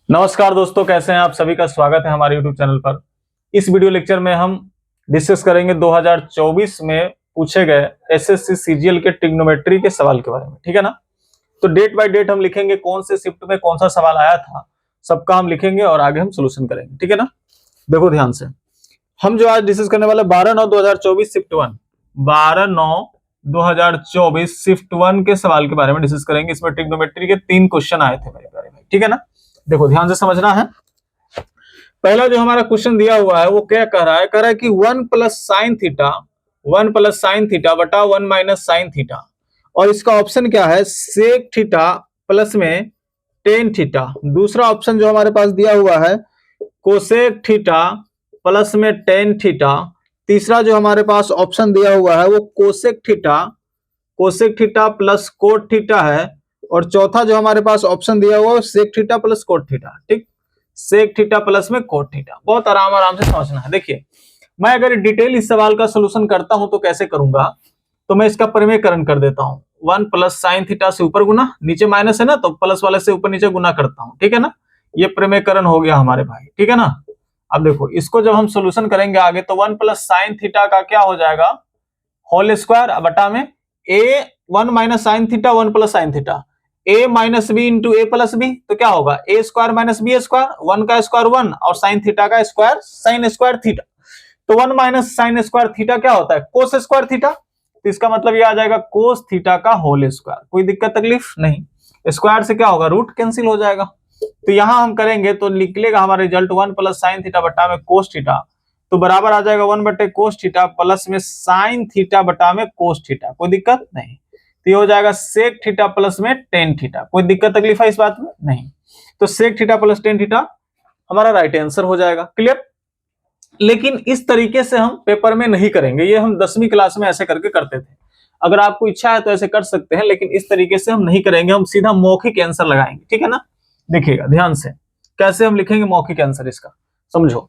नमस्कार दोस्तों, कैसे हैं आप? सभी का स्वागत है हमारे YouTube चैनल पर। इस वीडियो लेक्चर में हम डिस्कस करेंगे 2024 में पूछे गए एसएससी सीजीएल के ट्रिग्नोमेट्री के सवाल के बारे में, ठीक है ना। तो डेट बाय डेट हम लिखेंगे कौन से शिफ्ट में कौन सा सवाल आया था, सबका हम लिखेंगे और आगे हम सोल्यूशन करेंगे, ठीक है ना। देखो ध्यान से, हम जो आज डिस्कस करने वाले 12/9/2024 शिफ्ट 1, 12/9/2024 शिफ्ट 1 के सवाल के बारे में डिस्कस करेंगे। इसमें ट्रिग्नोमेट्री के 3 क्वेश्चन आए थे मेरे प्यारे भाई, ठीक है ना। देखो ध्यान से समझना है। पहला जो हमारा क्वेश्चन दिया हुआ है वो क्या कह रहा है? कह रहा है कि 1 plus sine theta, 1 plus sine theta बटा 1 माइनस साइन थीटा, और इसका ऑप्शन क्या है? सेक थीटा प्लस में टेन थीटा। दूसरा ऑप्शन जो हमारे पास दिया हुआ है कोसेक थीटा प्लस में टेन थीटा। तीसरा जो हमारे पास ऑप्शन दिया हुआ है वो cosec theta plus cot theta है। और चौथा जो हमारे पास ऑप्शन दिया हुआ है sec theta plus cot theta, ठीक। सेक थीटा प्लस में कोट थीटा। बहुत आराम से समझना है। देखिए, मैं अगर डिटेल इस सवाल का सोल्यूशन करता हूं तो कैसे करूंगा? तो मैं इसका परिमेयकरण कर देता हूं। 1 प्लस साइन थीटा से ऊपर गुना, नीचे माइनस है ना, तो प्लस वाले से ऊपर नीचे गुना करता हूं, ठीक है ना। ये परिमेयकरण हो गया हमारे भाई, ठीक है ना। अब देखो, इसको जब हम सोल्यूशन करेंगे आगे तो 1 प्लस साइन थीटा का क्या हो जाएगा? होल स्क्वायर बटा में A 1 minus sine theta 1 plus sine theta, A minus B into A plus B, तो क्या होगा? A square minus B square, 1 का स्क्वायर 1 और साइन थीटा का स्क्वायर साइन स्क्वायर थीटा। तो 1 माइनस साइन स्क्वायर थीटा क्या होता है? Cos square theta. तो इसका मतलब ये आ जाएगा कोस थीटा का होल स्क्वायर। कोई दिक्कत तकलीफ नहीं। स्क्वायर से क्या होगा? रूट कैंसिल हो जाएगा। तो यहां हम करेंगे तो निकलेगा हमारा रिजल्ट 1 प्लस साइन थीटा बटा में कोस थीटा, तो बराबर आ जाएगा 1 बटे कोस थीटा प्लस में साइन थीटा बटा में कोस थीटा। कोई दिक्कत नहीं। तो ये हो जाएगा सेक थीटा प्लस में टेन थीटा। कोई दिक्कत तकलीफ है इस बात में? नहीं। तो sec theta plus tan theta हमारा राइट आंसर हो जाएगा। क्लियर? लेकिन इस तरीके से हम पेपर में नहीं करेंगे, ये हम 10वीं क्लास में ऐसे करके करते थे। अगर आपको इच्छा है तो ऐसे कर सकते हैं, लेकिन इस तरीके से हम नहीं करेंगे, हम सीधा मौखिक आंसर लगाएंगे, ठीक है ना। देखिएगा ध्यान से कैसे हम लिखेंगे मौखिक आंसर इसका, समझो।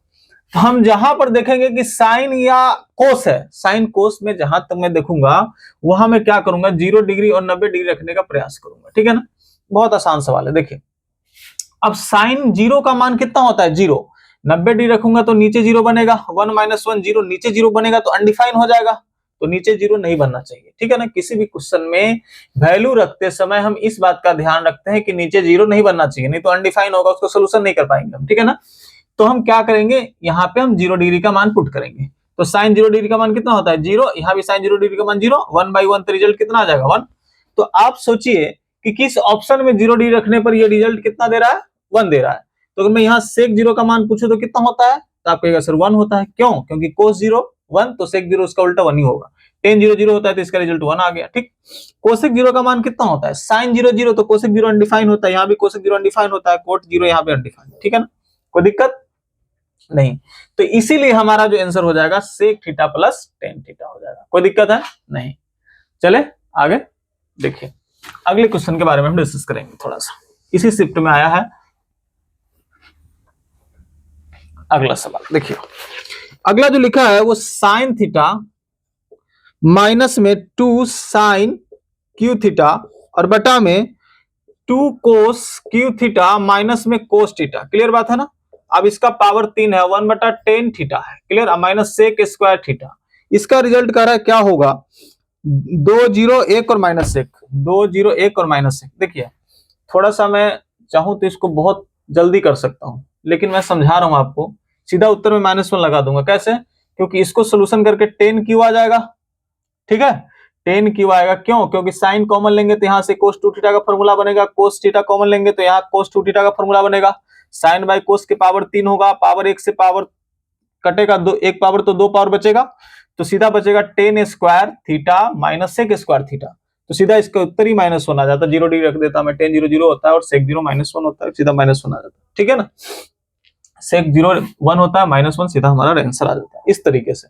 तो हम जहां पर देखेंगे कि साइन या कोस है, साइन कोस में जहां तक मैं देखूंगा वहां मैं क्या करूंगा? 0 डिग्री और 90 डिग्री रखने का प्रयास करूंगा, ठीक है ना। बहुत आसान सवाल है। देखिए, अब साइन 0 का मान कितना होता है? 0। 90 डिग्री रखूंगा तो नीचे 0 बनेगा, 1 माइनस 1 0, नीचे 0 बनेगा तो अनडिफाइन हो जाएगा, तो नीचे 0 नहीं बनना चाहिए, ठीक है ना। किसी भी क्वेश्चन में वैल्यू रखते समय हम इस बात का ध्यान रखते हैं कि नीचे 0 नहीं बनना चाहिए, नहीं तो अनडिफाइन होगा, उसको सोल्यूशन नहीं कर पाएंगे हम, ठीक है ना। तो हम क्या करेंगे? यहाँ पे हम 0 डिग्री का मान पुट करेंगे। तो साइन 0 डिग्री का मान कितना होता है? 0। यहाँ भी साइन 0 डिग्री का मान 0, 1/1, तो रिजल्ट कितना आ जाएगा? 1। तो आप सोचिए कि किस ऑप्शन में 0 डिग्री रखने पर ये रिजल्ट कितना दे रहा है? 1 दे रहा है। तो अगर मैं यहाँ सेक 0 का मान पूछूं तो कितना होता है? तो आप कहेगा सर 1 होता है। क्यों? क्योंकि कोस 0 1, तो सेक 0 उसका उल्टा 1 ही होगा। टेन 0 0 होता है तो इसका रिजल्ट 1 आ गया, ठीक। कोसेक 0 का मान कितना होता है? साइन 0 0, तो कोसेक 0 अनडिफाइन होता है, यहाँ भी कोसेक 0 अनडिफाइन होता है, कोट 0 यहाँ पे अनडिफाइन, ठीक है ना। कोई दिक्कत नहीं। तो इसीलिए हमारा जो आंसर हो जाएगा sec theta plus tan theta हो जाएगा। कोई दिक्कत है? नहीं। चले आगे देखिए, अगले क्वेश्चन के बारे में हम डिस्कस करेंगे थोड़ा सा, इसी शिफ्ट में आया है अगला सवाल। देखिए, अगला जो लिखा है वो साइन थीटा माइनस में 2 साइन क्यू थीटा और बटा में 2 कोस क्यू थीटा माइनस में कोस थीटा। क्लियर बात है ना। अब इसका पावर 3 है, 1/10 थीटा है। Clear? Minus sec square theta. इसका रिजल्ट कर रहा है क्या होगा? 2 0 1 और माइनस सेक, 2 0 1 और माइनस सेक। देखिए, थोड़ा सा मैं चाहूं तो इसको बहुत जल्दी कर सकता हूं, लेकिन मैं समझा रहा हूं आपको। सीधा उत्तर में -1 लगा दूंगा। कैसे? क्योंकि इसको सोल्यूशन करके 10 क्यू आ जाएगा, ठीक है। 10 क्यू आएगा। क्यों? क्योंकि साइन कॉमन लेंगे तो यहां से कोस 2 थीटा का फॉर्मूला बनेगा, कोस थीटा कॉमन लेंगे तो यहाँ कोस 2 थीटा का फॉर्मूला बनेगा। साइन बाय कोस के पावर 3 होगा, पावर 1 से पावर कटेगा, 2 1 पावर तो 2 पावर बचेगा, तो सीधा बचेगा 10 square theta minus sec square theta. तो सीधा इसका उत्तर ही -1 आ जाता। 0 डिग्री रख देता मैं, 10 0 0 होता है और सेक 0 -1 होता है, सीधा -1 आ जाता है, ठीक है ना। सेक 0 1 होता है, -1 सीधा हमारा आंसर आ जाता है इस तरीके से।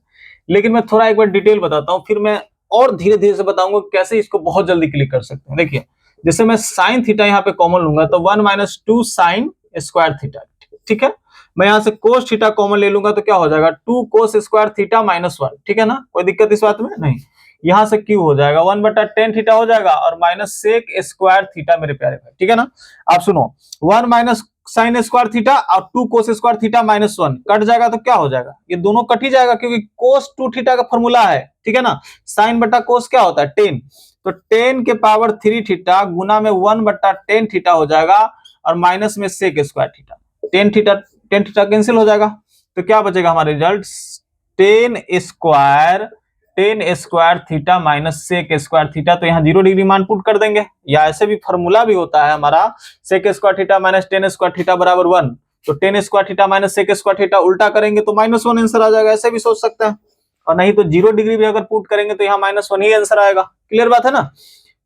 लेकिन मैं थोड़ा एक बार डिटेल बताता हूँ, फिर मैं और धीरे धीरे से बताऊंगा कैसे इसको बहुत जल्दी क्लिक कर सकते हैं। देखिए, जैसे मैं साइन थीटा यहाँ पे कॉमन लूंगा तो 1 - 2 साइन स्क्वायर थीटा, ठीक है। मैं यहाँ से कोस थीटा कॉमन ले लूंगा तो क्या हो जाएगा? 2 कोस स्क्वायर थीटा -1, ठीक है ना। कोई दिक्कत इस बात में नहीं। यहाँ से क्यू हो जाएगा 1/10 थीटा हो जाएगा और माइनस सेक स्क्वायर थीटा मेरे प्यारे भाई, ठीक है ना। आप सुनो 1 माइनस साइन स्क्वायर थीटा और 2 कोस स्क्वायर थीटा -1 कट जाएगा तो क्या हो जाएगा, ये दोनों कट ही जाएगा क्योंकि कोस 2 थीटा का फॉर्मूला है, ठीक है ना। साइन बटा कोस क्या होता है 10, तो 10 के पावर 3 थीटा गुना में 1/10 थीटा हो जाएगा और माइनस में sec square theta, 10 theta cancel हो जाएगा तो क्या बचेगा हमारा result 10 square theta minus sec square theta. तो यहाँ 0 डिग्री मान पुट कर देंगे, या ऐसे भी फॉर्मूला भी होता है हमारा sec square theta minus 10 square theta बराबर 1, तो 10 square theta minus sec square theta उल्टा करेंगे तो -1 आंसर आ जाएगा, ऐसे भी सोच सकते हैं। और नहीं तो 0 डिग्री भी अगर पुट करेंगे तो यहाँ -1 ही आंसर आएगा। क्लियर बात है ना।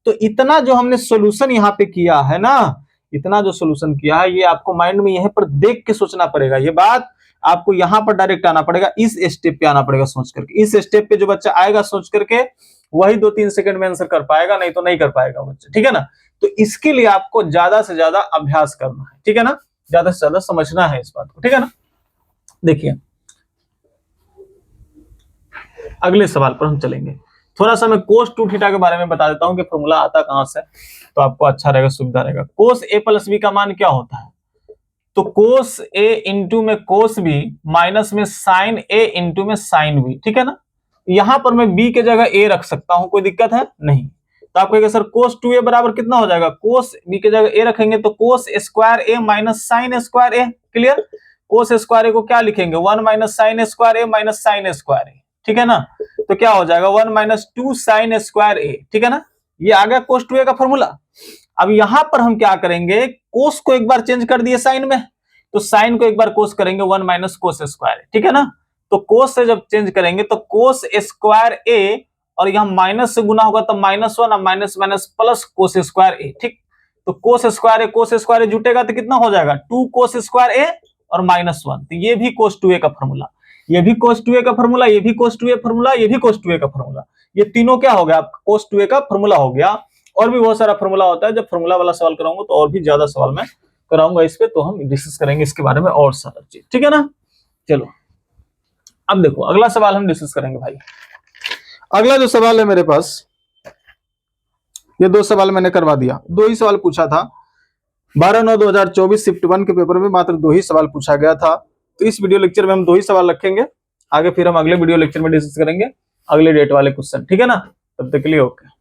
तो इतना जो हमने सोल्यूशन यहाँ पे किया है ना, इतना जो सोल्यूशन किया है ये आपको माइंड में यहीं पर देख के सोचना पड़ेगा, ये बात आपको यहाँ पर डायरेक्ट आना पड़ेगा, इस स्टेप पे आना पड़ेगा सोच करके। इस स्टेप पे जो बच्चा आएगा सोच करके वही 2-3 सेकंड में आंसर कर पाएगा, नहीं तो नहीं कर पाएगा बच्चा, ठीक है ना। तो इसके लिए आपको ज्यादा से ज्यादा अभ्यास करना है, ठीक है ना, ज्यादा से ज्यादा समझना है इस बात को, ठीक है ना। देखिए अगले सवाल पर हम चलेंगे। थोड़ा सा मैं कोस 2 थीटा के बारे में बता देता हूं कि फॉर्मूला आता कहां से, तो आपको अच्छा रहेगा, सुविधा रहेगा। कोस ए प्लस बी का मान क्या होता है, तो कोस ए इंटू में कोस बी माइनस में साइन ए इंटू में साइन बी, ठीक है ना। यहां पर मैं बी के जगह ए रख सकता हूं, कोई दिक्कत है नहीं। तो आप कहेंगे सर कोस 2a बराबर कितना हो जाएगा, कोस बी के जगह ए रखेंगे तो कोस स्क्वायर ए माइनस साइन स्क्वायर ए। क्लियर। कोस स्क्वायर ए को क्या लिखेंगे 1 minus sine square A minus sine square A, ठीक है ना। तो क्या हो जाएगा 1 माइनस 2 साइन स्क्वायर ए, ठीक है ना। ये आ गया कोस 2a का फॉर्मूला। अब यहां पर हम क्या करेंगे, कोस को एक बार चेंज कर दिए साइन में, तो साइन को एक बार कोस करेंगे 1 माइनस कोस स्क्वायर, ठीक है ना। तो कोस से जब चेंज करेंगे तो कोस स्क्वायर ए और यहां माइनस से गुना होगा तो -1 और minus minus plus cos square A, ठीक। तो कोस स्क्वायर ए जुटेगा तो कितना हो जाएगा 2 कोस स्क्वायर ए और -1। तो ये भी कोस 2a का फॉर्मूला, ये भी कोस 2a का फॉर्मूला, ये भी कोस 2a फॉर्मूला, ये भी कोस 2a का फॉर्मूला, ये तीनों क्या हो गया कोस 2a का फॉर्मूला हो गया। और भी बहुत सारा फॉर्मूला होता है, जब फॉर्मूला वाला सवाल कराऊंगा तो और भी ज्यादा सवाल मैं कराऊंगा इस पे, तो हम डिस्कस करेंगे इसके बारे में और सारा चीज, ठीक है ना। चलो अब देखो अगला सवाल हम डिस्कस करेंगे भाई। अगला जो सवाल है मेरे पास, ये 2 सवाल मैंने करवा दिया, 2 ही सवाल पूछा था 12/9/2024 शिफ्ट 1 के पेपर में मात्र 2 ही सवाल पूछा गया था। तो इस वीडियो लेक्चर में हम 2 ही सवाल रखेंगे, आगे फिर हम अगले वीडियो लेक्चर में डिस्कस करेंगे अगले डेट वाले क्वेश्चन, ठीक है ना। तब तक के लिए ओके।